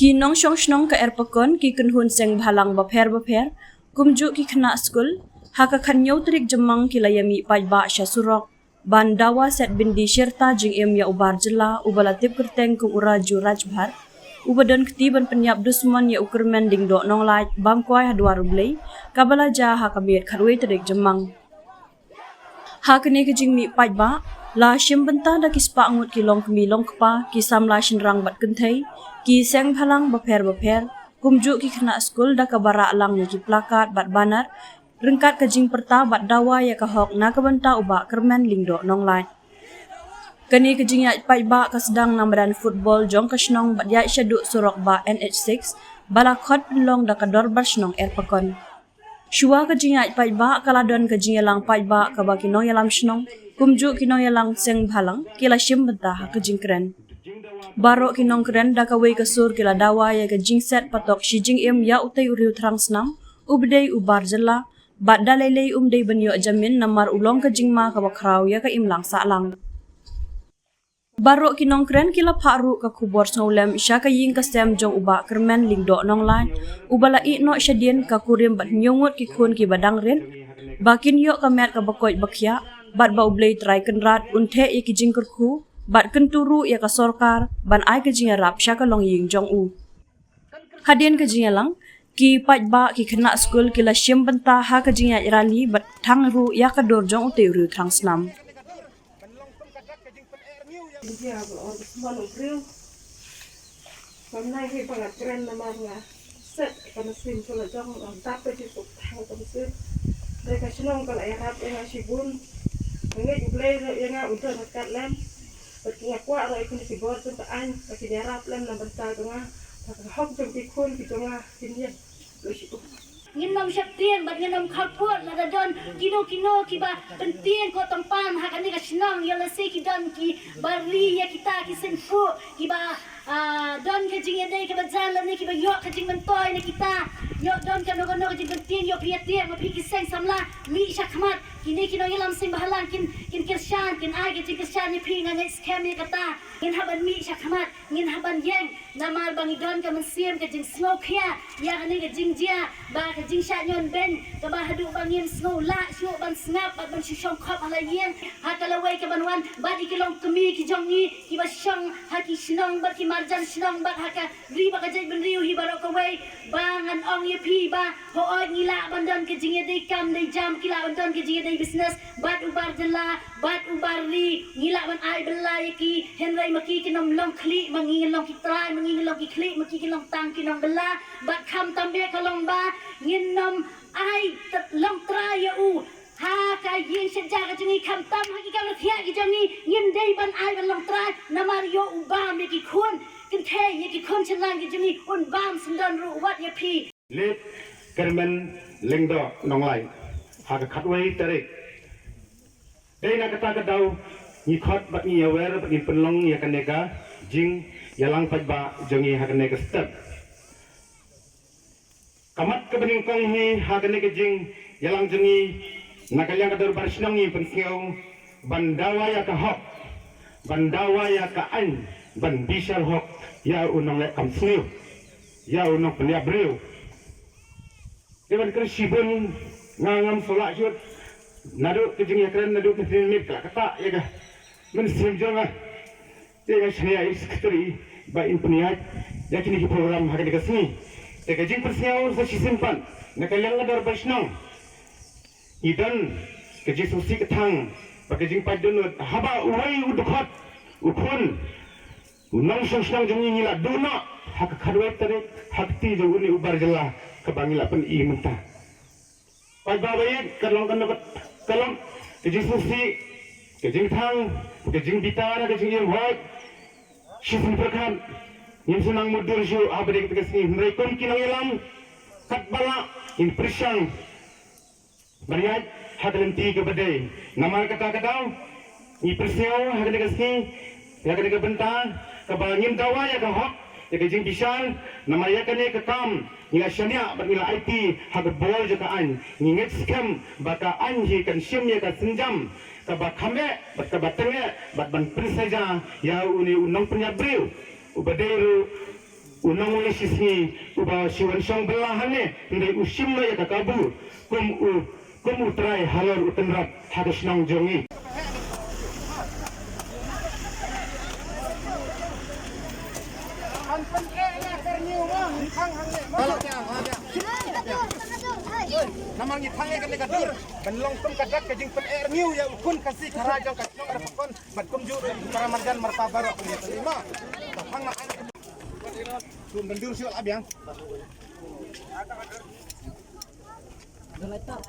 Ki nong shong shnong ka erpakon ki kunhun seng bhalang bapher kumju ki khna skul haka khanyo trik jamang ki layami pajba shasurok ban dawa set bindi sherta jing em ya ubar jela ubalatip kerteng kum uraju rajbhar ubadon ketiban penyap dusman ya ukurmen ding do nong laj bam kwai hadwar ublei kabala ja haka miet kharwe trik jamang haka ne jing mi pajba la shim benta da kispa ngut ki long kmi long kpa ki samla shinrang bat kunthai ki seng bhalang bapher kumju ki khna skul da kabara lang ni ki plakat bat banar rengkat ke jing perta bat dawa ya ka hok na ka benta uba kermen lingdo nong lai kani ke jing ya pai ba ka sedang nambadan football jong ka snong bat ya syadu surok ba NH6 bala khot long da ka dor bar snong erpakon shua ke jing ya pai ba kala don ke jing lang pai ba ka ba ki no yalam snong kumju ki no yalang seng bhalang kila shim benta ha ke jing kren Barok kinong keren da kawai kasur kila dawa ya ke jing set patok shi jing em ya utai uriu terang senam ubdei ubar jela bat dalele umdei banyo jamin namar ulong ke jing ma ka bakrau ya ka imlang salang Barok kinong keren kila pharu ka kubor snolem isya ka ying ka sem jong uba kermen lingdo nong lan ubala i no syadien ka kurim bat nyongut ki khun ki badang ren bakin yo ka met ka bakoi bakhya bat ba ublei trai kenrat unthe i ki jing kerku bat kenturu ya ka sorkar ban ai ke jing rap sya ka long ying jong u hadien ke jing lang ki paj ba ki khna skul ki la shim benta ha ke jing ya rali bat thang ru ya ka dor jong u te ru thang snam Hôm khi bằng trend là mà set còn xin cho là trong làm táp với chữ tục thao tâm sư đây cái chân ông còn lại rap em chỉ buồn nghe chụp lên rồi em ngã udah dekat lem berkiak kuat rồi ikut si bor untuk anh và si rap lem làm bentar tu ngah học trong cái khuôn cái trong ngah sini rồi si Ngin nom siap tien, bat ngin nom kalput, nada don kino kiba pentien ko tampan hakan ni kasinang yala se ki don ki bari ya kita ki senfu kiba don ka jing yadai kiba jalan ni kiba yok ka jing mentoy ni kita yok don ka nogo ka jing pentien yok pia tien ma pi ki seng samla mi syakmat kini kino yelam sing bahalang kin kirshan kin ai ki jing kirshan ni pi ngan scam ni kata ngin haban mi syakmat ngin haban yeng namal bangi don ka mensiem ka jing snokya ya ka ni ka jing dia ba ka jing sha nyon ben ka ba hadu bangin snow la shu ban snap ban shong khop ala yen ha kala wai ka ban wan ba di kilong kemi ki jong ni ki ba shong ha ki snong ba ki marjan snong ba ha ka ri ba ka jai ben riu hi ba ro ka wai ba ngan ong ye pi ba ho oi ni la ban don ka jing ye dei kam dei jam ki la ban don ka jing ye dei business bat ubar jela bat ubar ri ni la ban ai bela ye ki hen rai ma ki nom long khli mangi long ki trai mangi long ki khli ma ki long tang ki nom bela bat kham tambe ka long ba ngin nom ai tat long trai ya u ha ka yin seja ka jingi kham tam ha ki ka thia ki jami ngin dei ban ai ban long trai namar yo u ba me ki khun kin the ye ki khun chalang ki jami un bam sindon ru wat ye pi le kermen lengdo nonglai ha ka khatwai tarik dei na kata ka dau ni khot bat ni awer bat ni penlong ya kanega jing yalang pajba jongi ha kanega step kamat ke bening kong ni hakane ke jing yalang jengi nakalyang ka dorbar sinong ni pensiau bandawa ya ka hok bandawa ya ka an ban bisal hok ya unong le kam sniu ya unong pelia breu dewan krisibun ngangam solak jut nadu ke jing ya keren nadu ke mit ka kata ya ga men sim jonga ya ga shania sekretari ba impniat ya kini ki program hakane ke sni Teka jing persiaw sa sisimpan nakalang adar basnang idan keji susi ketang pakai jing padunut haba uwai udukhat ukun unang sosnang jongi ngila dona hak khadwai tarik hakti joguni ubar jela kabangila pen I menta pai babaye kalong kan dapat kalong keji susi kejing thang kejing bitara kejing yang white sisim perkan yang senang mudur syu abadi kita kesini mereka kinang yalam kat bala in prisang bariat hadrenti ke badai nama kata ni prisau hadrenti kesini ya kene ke bentar ke bangin dawa ya ke hok ya ke jing bisal nama ya kene ke kam nila syania bat nila IT hak bol je ka an nginget scam baka an hi kan syam ya ka senjam ka ba khame bat ka batenge bat ban prisaja ya uni unang penyabreu ubadairu unang unisisni uba siwan song belahane ndai usimno ya kakabu kum utrai halor utenrat hagasnong jongi. Namang itangay kan negadur benlong tum kadak kajing pen air new ya ukun kasih karajang kasnong ada pekon bat kum juru para marjan martabar aku lihat lima hang na an tum bendur siul abyang Ada letak